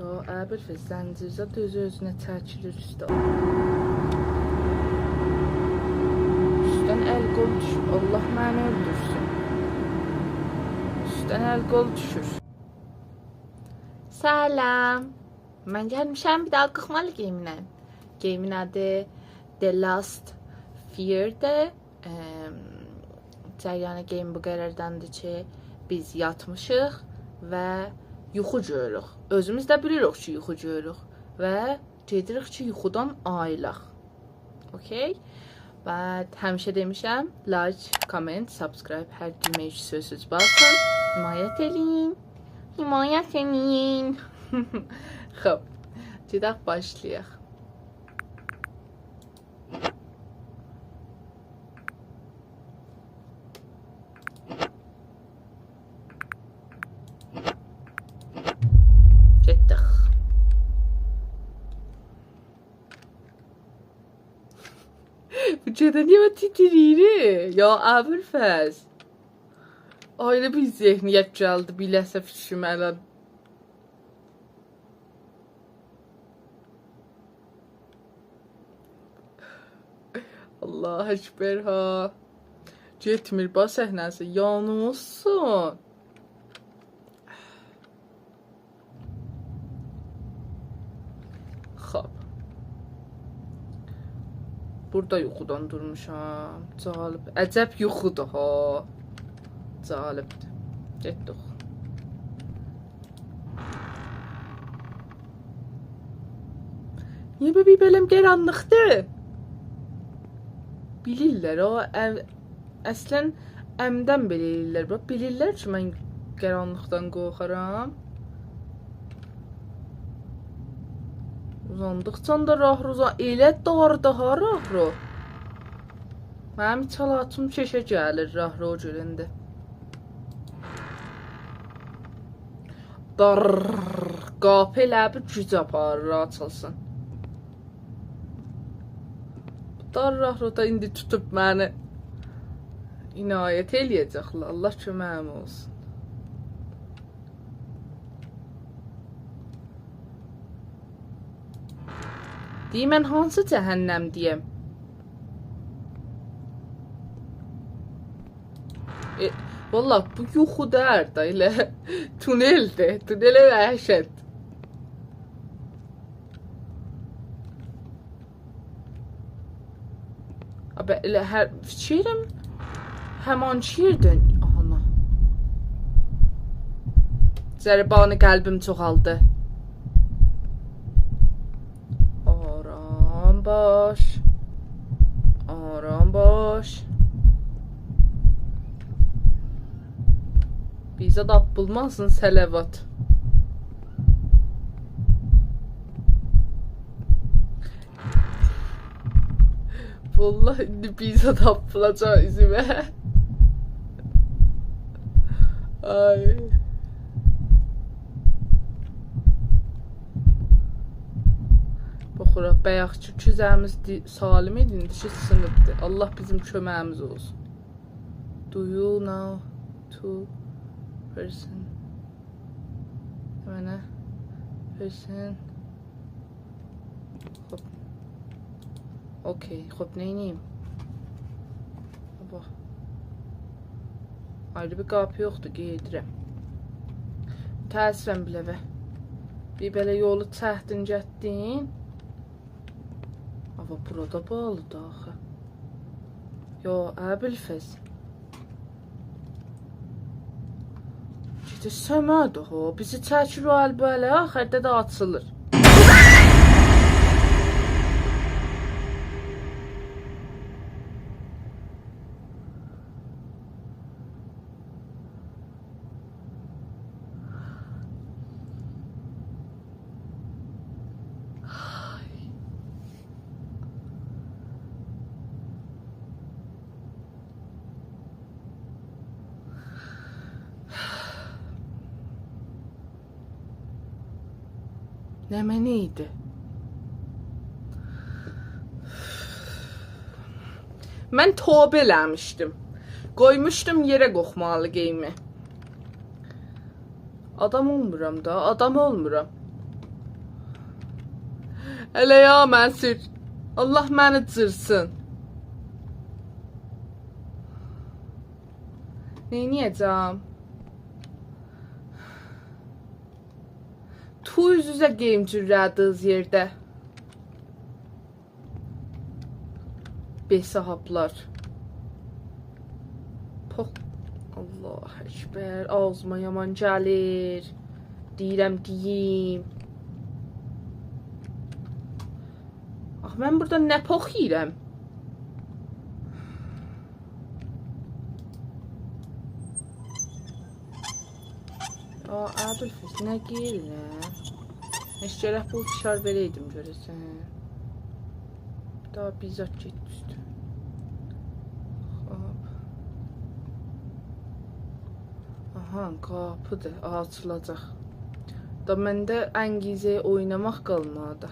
Ya Əbülfəz zəncircə düz özünə çəkilir üstə. Üstdən əl qol düşür. Allah məni öldürsün. Üstdən əl qol düşür. Salam. Mən gəlmişəm bir daha qıxmalı geyiminə. Geyimin adı The Last Fear-dir. Cəryanə geyim bu qədərdəndir ki, biz yatmışıq və yuxu görürük. Özümüz də bilirik ki, yuxu görürük və gedirik ki, yuxudan ayılaq. Okay? Və həmişə demişəm, like, comment, subscribe, hər düymə üçün sözsüz basın. Himayət eləyin. Himayət eləyin. Xoş, gedək başlayaq. Getdik. Bu çədə niyə titriyir? Ya Əbülfəz. Ayrı bir zehniyyət gəldi, biləsə fikrim ələn. Allah əkbər ha. Getmir ba səhnəsi, yanılsın. Xoş. Burada yuxudan durmuşam. Calib. Əcəb yuxudur ha. Calibdir. Getdik. Niyə bir bölüm qaranlıqdır? Bilirlər o. Əslən əmdən belə eləyirlər. Bilirlər ki, mən qaranlıqdan qorxaram. Uzandıqcan da rahro elə dardı ha rahro. Mənim çalatım keşə gəlir rahro görəndə. Dar qapı elə bir güc aparır açılsın. Dar rahro da indi tutub məni inayət eləyəcəklər. Allah köməyim olsun. Deyim, mən hansı cəhənnəm deyəm? Vallahi bu yuxu dər da elə tuneldir. Tunelə vəhşət. Abi elə hər fikrim həman şiirdir. Ana. Zərbanı qəlbim çoxaldı. Baş. Aram baş. Bizə də bulmasın sələvat. Vallahi indi bizə də bulacaq üzümə. Ay. Baxıraq, bəyəxçi küzəmiz salim idi, indi ki sınıbdır. Allah bizim köməyimiz olsun. Do you know two person? Mənə person. Hop. Okey, hop neyniyim? Bax. Ayrı bir qapı yoxdur, gedirəm. Təəssürəm biləvə. Bir belə yolu çəhdin gətdin. Ama burada bağlıdır axı. Ya Əbülfəz. Gecə səmədir ha. Bizi çəkir o əlbələ, axırda da açılır. Nə mənə idi? Mən tövbə eləmişdim. Qoymuşdum yerə qoxmalı geyimi. Adam olmuram da, adam olmuram. Elə ya Məsir. Allah məni cırsın. Neyniyəcəm? Tu üz-üzə geyim cürrədiniz yerdə. Besahaplar. Pox. Allah əkbər. Ağzıma yaman gəlir. Deyirəm deyim. Ax, mən burada nə pox yiyirəm? Adolfus, nə geyirəm? Heç gərək bu fişar verəydim görəsən. Daha bizzat getmişdi. Aha, qapıdır, açılacaq. Da məndə əngizəyə oynamaq qalmadı.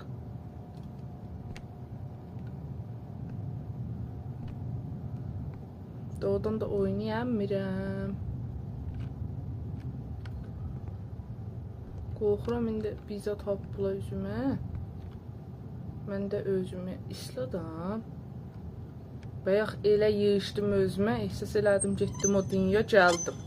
Doğudan da oynayamıram. Qorxuram indi bizzat hapla üzümə. Mən də özümü isladım. Bayaq elə yığışdım özümə, ehsas elədim, getdim o dünya, gəldim.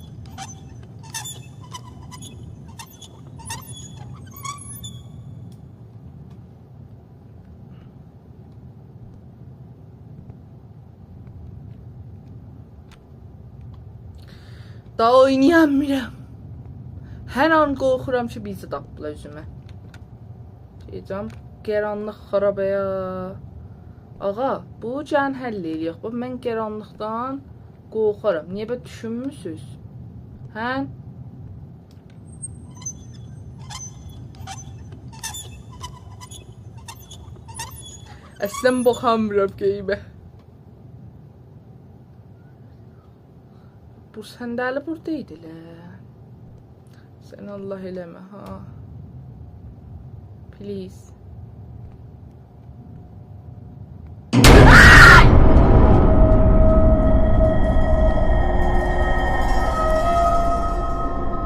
Daha oynayamıram. Hər an qorxuram ki, bizi tapıla üzümə. Deyəcəm, qaranlıq xarabaya. Ağa, bu can həll eləyək. Mən qaranlıqdan qorxaram. Niyə belə düşünmüsünüz? Hə? Əslən baxamıram qeybə. Bu səndəli buradaydı elə. Sən Allah eləmə, ha. Please.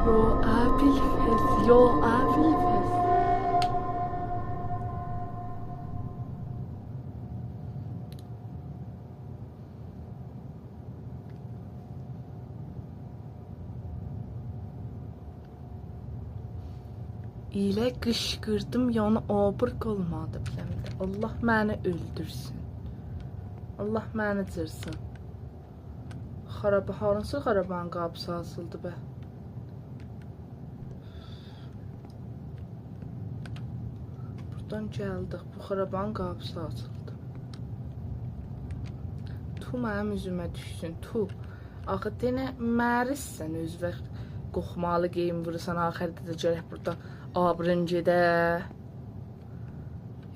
Yo, Abilfes. Yo, Abilfes. İlə qışqırdım, yəni abırq olmadı biləmdə. Allah məni öldürsün. Allah məni cırsın. Xarabə, hansı xarabanın qapısı açıldı bə? Buradan gəldik, bu xarabanın qapısı açıldı. Tu mənim üzümə düşsün, tu. Axı, denə mərissən öz vaxt. Qoxmalı geyim vurursan, axırda da gərək burada abrıncıdə.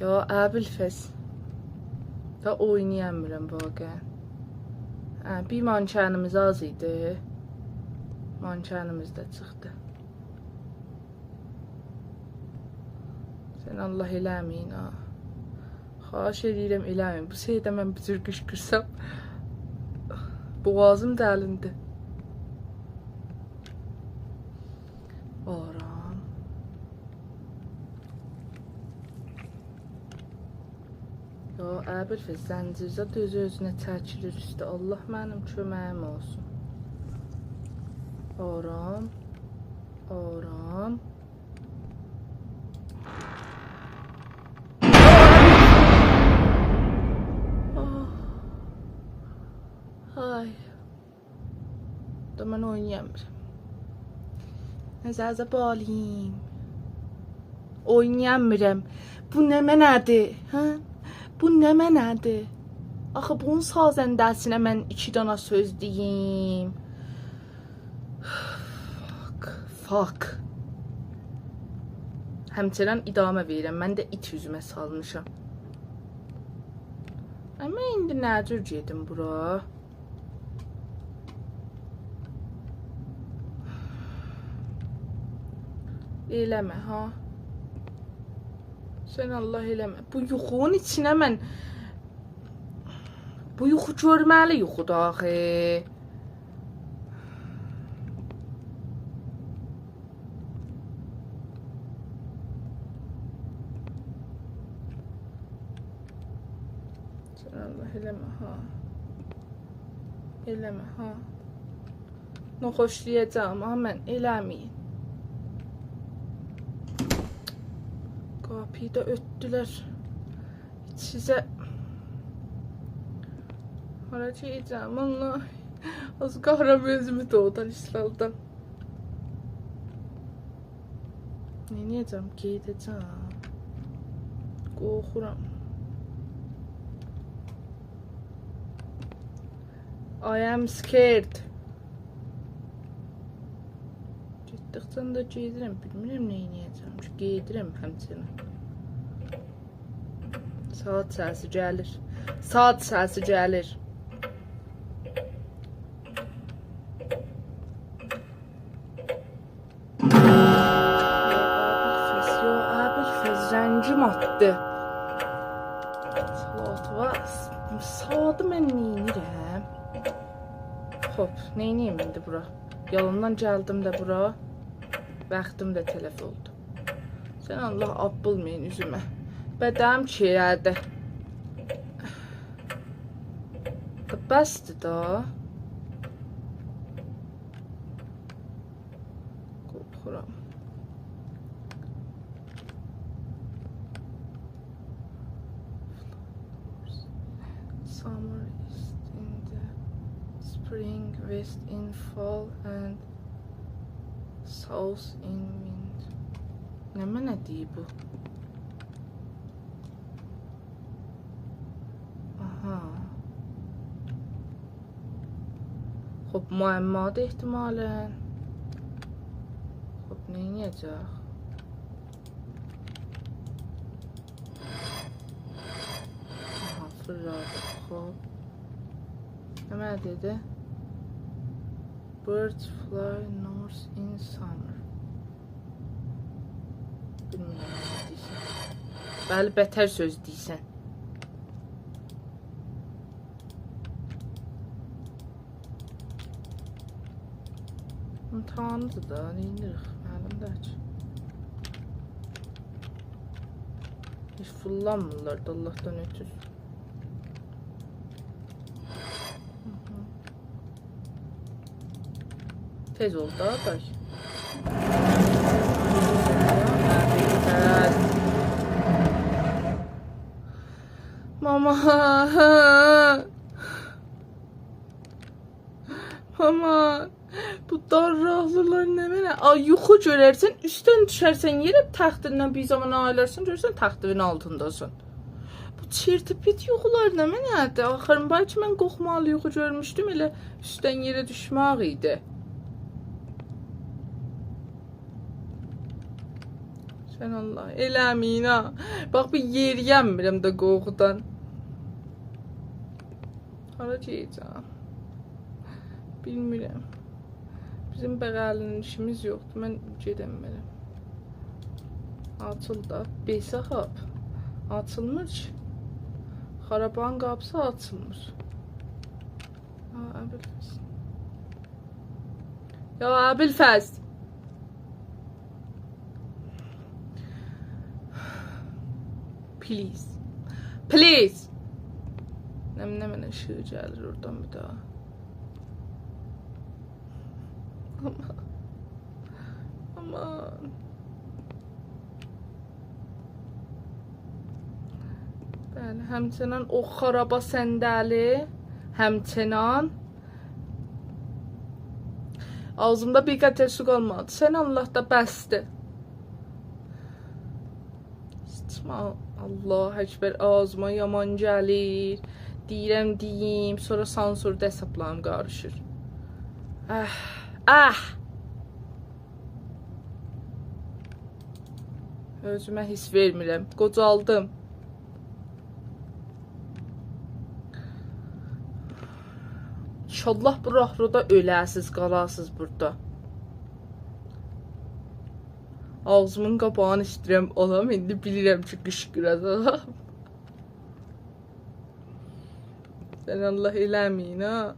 Ya, Əbilfes. Da oynayamıram vaqən. Bir mankənimiz az idi. Mankənimiz də çıxdı. Sən Allah eləməyin, ha. Xahiş edirəm, eləməyin. Bu şeydə mən bir cür qışqırsam, boğazım dəlindi. Aram. Ya, Əbilfes, zəncircə özünə çəkilir üstə. Allah mənim köməyim olsun. Aram. Aram. Ay. Da mən oynayamıram. Nəzəzə balayım. Oynayamıram. Bu nə mənədir? Hə? Bu nə mənədir? Axı, bunun sazəndəsinə mən 2 dana söz deyim. Fuck. Həmçərən idamə verirəm. Mən də it üzümə salmışam. Amma indi nə cür gedim bura? Eləmə, ha? Sən Allah eləmə. Bu yuxunun içinə mən... Bu yuxu görməli yuxudur, axı. Allah eləmə ha. Eləmə ha. Noxoşlayacağım ha mən, eləməyin. Qapıyı da ötdülər. Sizə hara çəyəcəm Allah. Az qahram özümü doğudan İsraildən. Neyəcəm? Gedəcəm. Qorxuram. I am scared. Getdikcən də gedirəm. Bilmirəm neynəyəcəm. Gedirəm həmçinin. Saat səsi gəlir. Saat səsi gəlir. Rəngim atdı. Salat var. Saatı mən neynirəm? Hop, neyniyim indi bura? Yalandan gəldim də bura. Vaxtım da tələf oldu. Sən Allah abılmayın üzümə. Bədəm çirədi. Bəsdir da. Qorxuram. Summer is in the spring, west in fall and south in wind. Nə mənə deyir bu? Aha. Xop, müəmmadır ehtimalən. Xop, neyniyəcək? Aha, fırladı. Xop. Nə mənə dedi? Birds fly north in summer. Bilmirəm nə deyirsən. Bəli, bətər söz deyirsən. İmtihanıdır da, neyinirik, məlimdir ki. Heç fullanmırlar da Allahdan ötür. Tez ol da, day. Mama. Mama. Bu darraqlılar nə mənə? Ay, yuxu görərsən, üstdən düşərsən yerə, təxtindən bir zaman ayılarsan, görürsən təxtivin altındasın. Bu çirtipit yuxular nə mənədir? Axırın bəlkə mən qoxmalı yuxu görmüşdüm, elə üstdən yerə düşmək idi. Sən Allah, eləməyin ha. Bax, bir yeriyəmmirəm də qorxudan. Hara geyəcəm? Bilmirəm. Bizim bəqəlinin işimiz yoxdur. Mən gedəmmirəm. Açıl da. Beysəxab. Açılmır ki. Xarabanın qapısı açılmır. Ha, Əbilfəz. Ya, Əbilfəz. Please. Please. Nə mənə ışığı gəlir oradan bir daha. Aman. Bəli, həmçinin o xaraba səndəli, həmçinin ağzımda bir qətrə su qalmadı. Sən Allah da bəsdir. Allah Əkbər, ağzıma yaman gəlir. Deyirəm, deyim, sonra sansürdə hesablarım qarışır. Özümə his vermirəm. Qocaldım. İnşallah bu rahroda öləsiz, qalasız burada. Ağzımın qapağını işdirəm, olam, indi bilirəm ki, qışqıracaq. Sən Allah eləməyin, ha.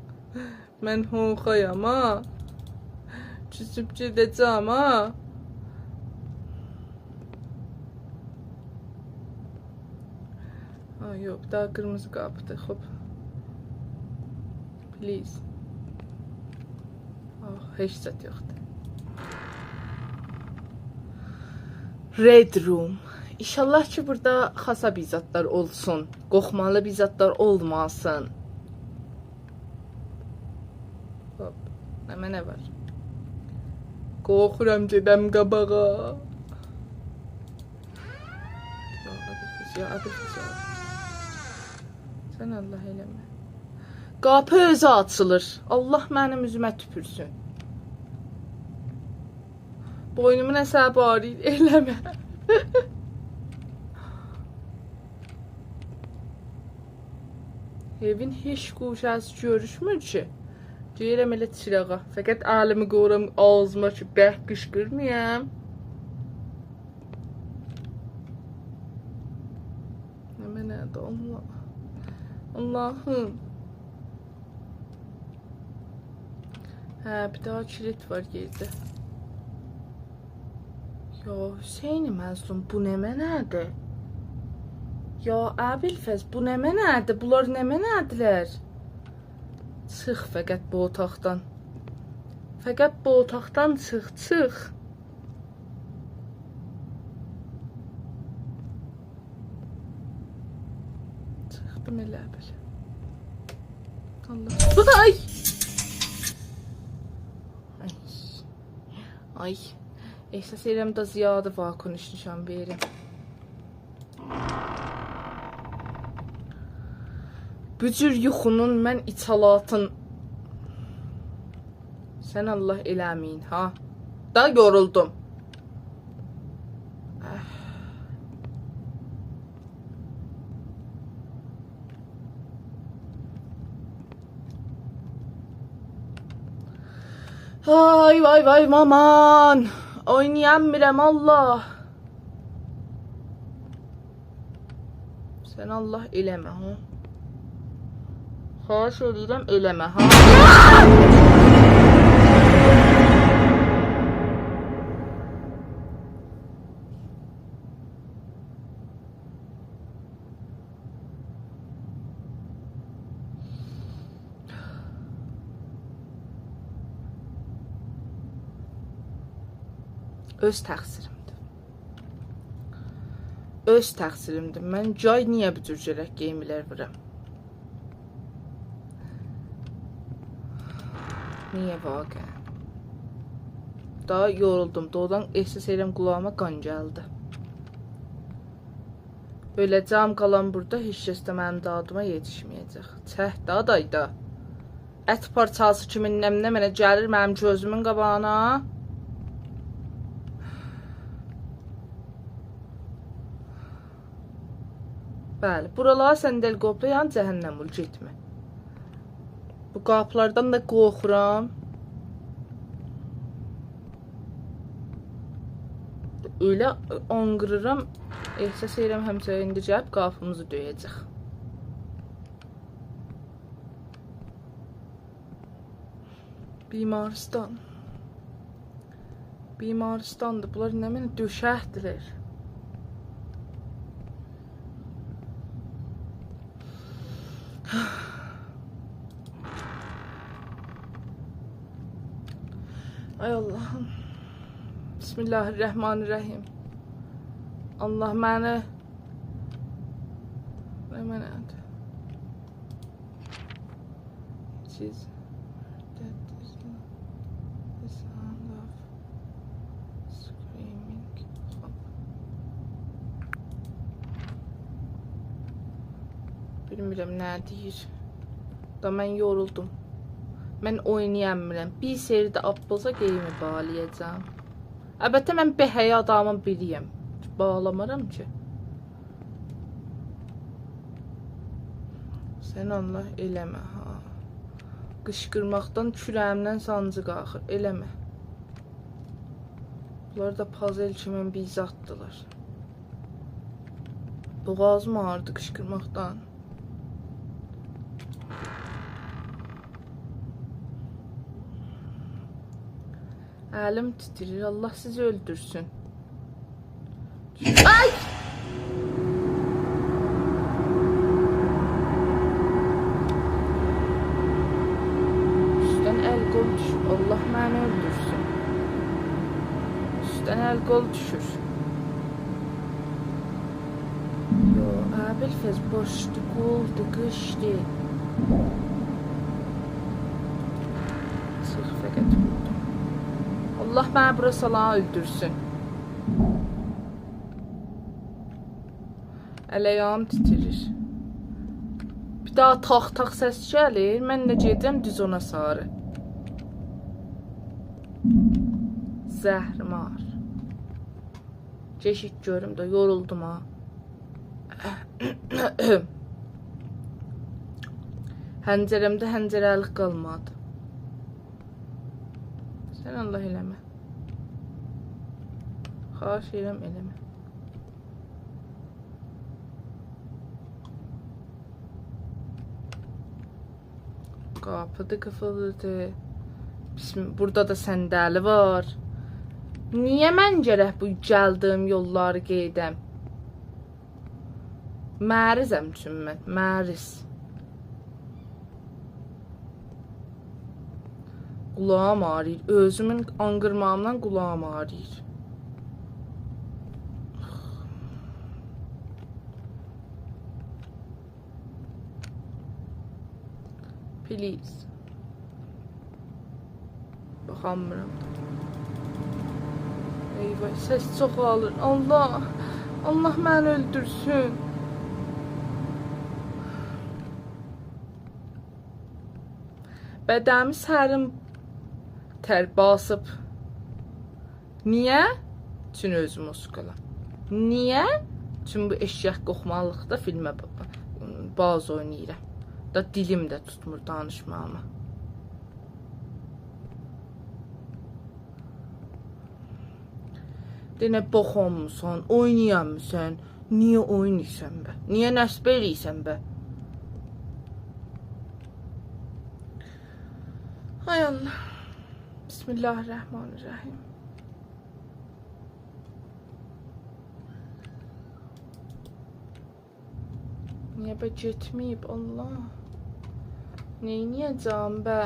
Mən honxayam, ha. Küsüb gedəcəm, ha. Ha, yok, daha kırmızı qapıdır. Hop. Please. Ah, heç zət yoxdur. Red Room. İnşallah ki burada xasa bizatlar olsun. Qoxmalı bizatlar olmasın. Hop. Hemen ne var? Qorxuram gedəm qabağa. Ya Abilfiz ya. Sən Allah eləmə. Qapı özü açılır. Allah mənim üzümə tüpürsün. Boynumu nəsə bağırır. Eləmə. Evin heç quşası görüşmür ki. Deyirəm elə çırağa. Fəqət əlimi qoyuram ağzıma ki, bəh qışqırmayam. Hemen nerede Allah? Allah'ım. Bir daha kilit var yerdə. Ya Hüseyin Məzlum, bu nə mənədir? Ya Abilfəz, bu nə mənədir? Bunlar nə mənədilər? Çıx fəqət bu otaqdan. Fəqət bu otaqdan çıx, çıx. Çıxdım elə belə. Allah. Ay! Ay. Ehsas edirəm da ziyadə var konuşmuşam verim. Bücür yuxunun mən içalatın. Sən Allah eləmin, ha? Da yoruldum. Ay vay vay maman. Oynayamıram Allah. Sen Allah eləmə ha. Xahiş edirəm eləmə ha. Öz təqsirimdir. Öz təqsirimdir. Mən cay niyə bu cür cərək geyimlər vuram? Niyə vaqəən? Daha yoruldum. Doğudan ehsas edirəm qulağıma qan gəldi. Böyle cam qalan burada heç kəs də mənim dadıma yetişməyəcək. Çəh da dayda. Ət parçası kimi nəmnə mənə gəlir mənim gözümün qabağına. Bəli, buralara səndəl qoplayan cəhənnəm ol, getmə. Bu qapılardan da qorxuram. Öyle anqırıram, ehsas edirəm həmçə indi gəlib qapımızı döyəcək. Bimaristan. Bimaristandır, bunlar nə mənə döşəkdirlər. Ay Allah'ım. Bismillahirrahmanirrahim. Allah məni əmanət. Siz the sound of screaming. Bilmirəm nə deyir. Da mən yoruldum. Mən oynayamıram. Bir seridə Abbasa geyimi bağlayacağım. Əlbəttə mən behəyə adamın biriyəm. Bağlamaram ki. Sən Allah eləmə ha. Qışqırmaqdan kürəyimdən sancı qalxır. Eləmə. Bunlar da puzzle kimi bir zatdılar. Boğazım ağrıdı qışqırmaqdan. Əlim titrir. Allah sizi öldürsün. Ay! əl qol düşür. Yo, Əbilfəz boşdu, qoldu, qışdı. Çıx fəqət buldum. Allah məni bura salan öldürsün. Ələyağım titirir. Bir daha tax-tax səs gəlir. Mən də gedəcəm düz ona sarı. Zəhrimar. Ceşik görüm də yoruldum ha. Həncərəmdə həncərəlik qalmadı. Sən Allah eləmə. Xahiş edirəm eləmə. Qapıda qıfıldır. Burada da səndəli var. Niyə mən gərək bu gəldiyim yolları qeydəm? Mərizəm üçün mən, məriz. Qulağım ağrıyır. Özümün anqırmağımdan qulağım ağrıyır. Please. Baxamıram. Eyvah, səs çoxalır. Allah, Allah məni öldürsün. Bədəmi sərin tər basıb. Niyə? Üçün özümü osqalam. Niyə? Üçün bu eşyaq qoxmalıqda filmə baz oynayıram. Da dilim də tutmur danışmağıma. Denə boxamısan, oynayamısan. Niyə oynayırsan bə? Niyə nəsb eləyirsən bə? Hay Allah. Bismillahirrahmanirrahim. Niyə bə getməyib Allah? Neyniyəcəm bə?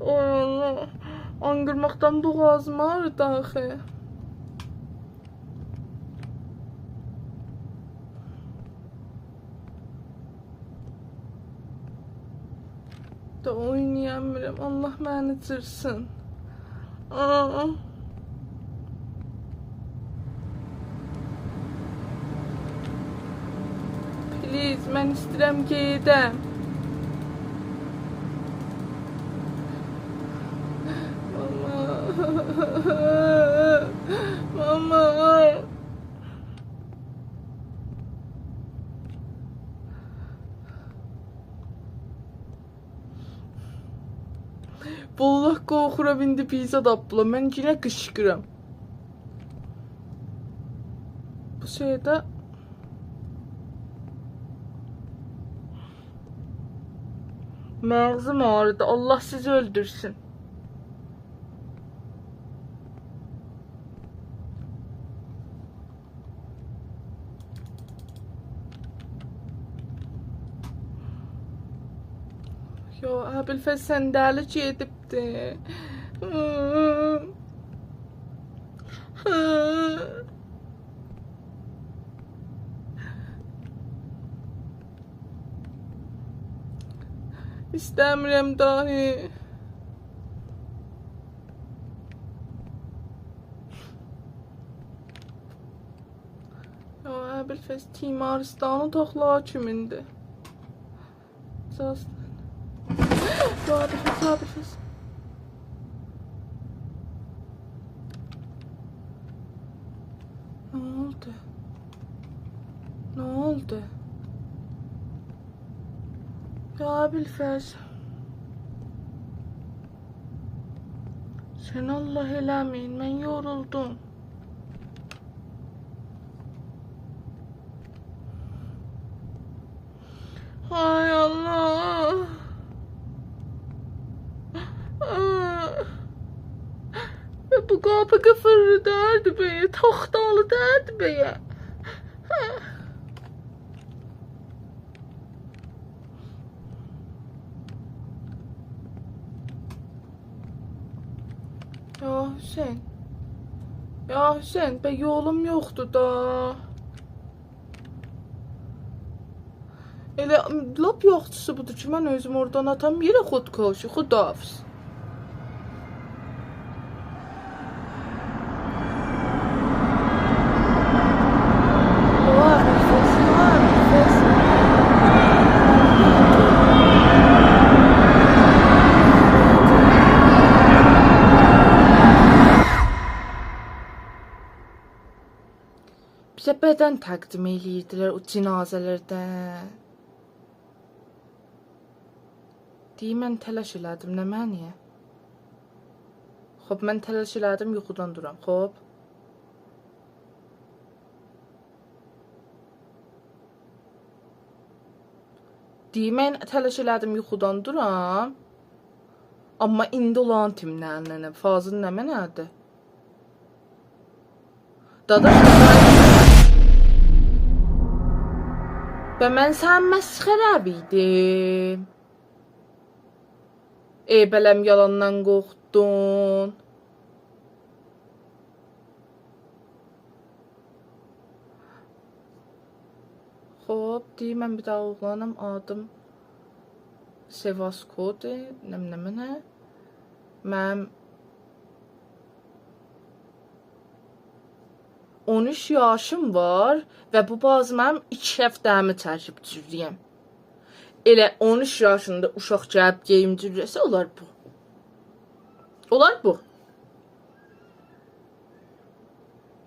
Oy Allah. Anqırmaqdan boğazım ağrıdı axı. Da oynayamıram. Allah məni cırsın. Please, mən istəyirəm gedəm. Mama. Vallahi qorxuram indi pizza tapılam. Mən yenə qışqıram. Bu şeydə məğzim ağrıdı. Allah sizi öldürsün. Yo, Əbilfəz səndəli gedibdi. İstəmirəm dahi. Yo, Əbilfəz Timaristanı toxlağa kimindir? Zaslan. Əbilfəz. Ne oldu? Ne oldu? Ya Əbilfəz. Sen Allah eləməyin, mən yoruldum. Hay Allah. Bu qapı qıfırlı dərdi bəyə, taxtalı dərdi bəyə. Ya Hüseyn. Ya Hüseyn, be yolum yoxdur da. Elə lap yaxşısı budur ki, mən özüm oradan atam, yerə xodkoşu, xudafız. Var, nefes, var, nefes. Bizə bədən təqdim eləyirdilər o cinazələrdən. Deyim, mən təlaş elədim, nə məniyə? Xob, mən təlaş elədim, yuxudan duram, xob. Deyim, mən təlaş elədim, yuxudan duram. Amma indi olan timlərlə, fazıl nə mənədir? Dadaş, və mən sən məsxərəb idim. Bələm yalandan qorxdun. Xob, deyim, mən bir daha oğlanım, adım Sevaskodur, nə. Mənim 13 yaşım var və bu bazı mənim 2 həftəmi çəkib cürüyəm. Elə 13 yaşında uşaq gəlib geyim cürüyəsə, olar bu. Olar bu.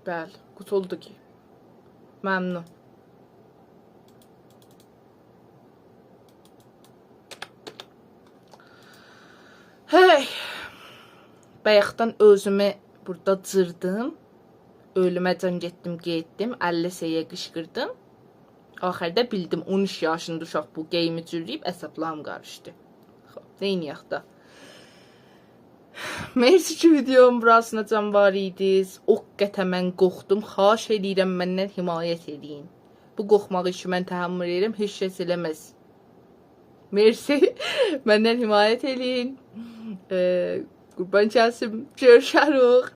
Bəli, qutuldu ki. Məmnun. Hey! Bayaqdan özümü burada cırdım. Ölüməcən getdim, 50 səyə qışqırdım. Axırda bildim 13 yaşında uşaq bu geyimi cürləyib, əsəblarım qarışdı. Neyniyək da. Mersi ki, videom burasına can var idiniz. O qətə mən qorxdum. Xahiş edirəm, məndən himayət edin. Bu qorxmağı işi mən təhəmmül edirəm, heç kəs eləməz. Mersi, məndən himayət edin. Qurban kəsim, görüşərik.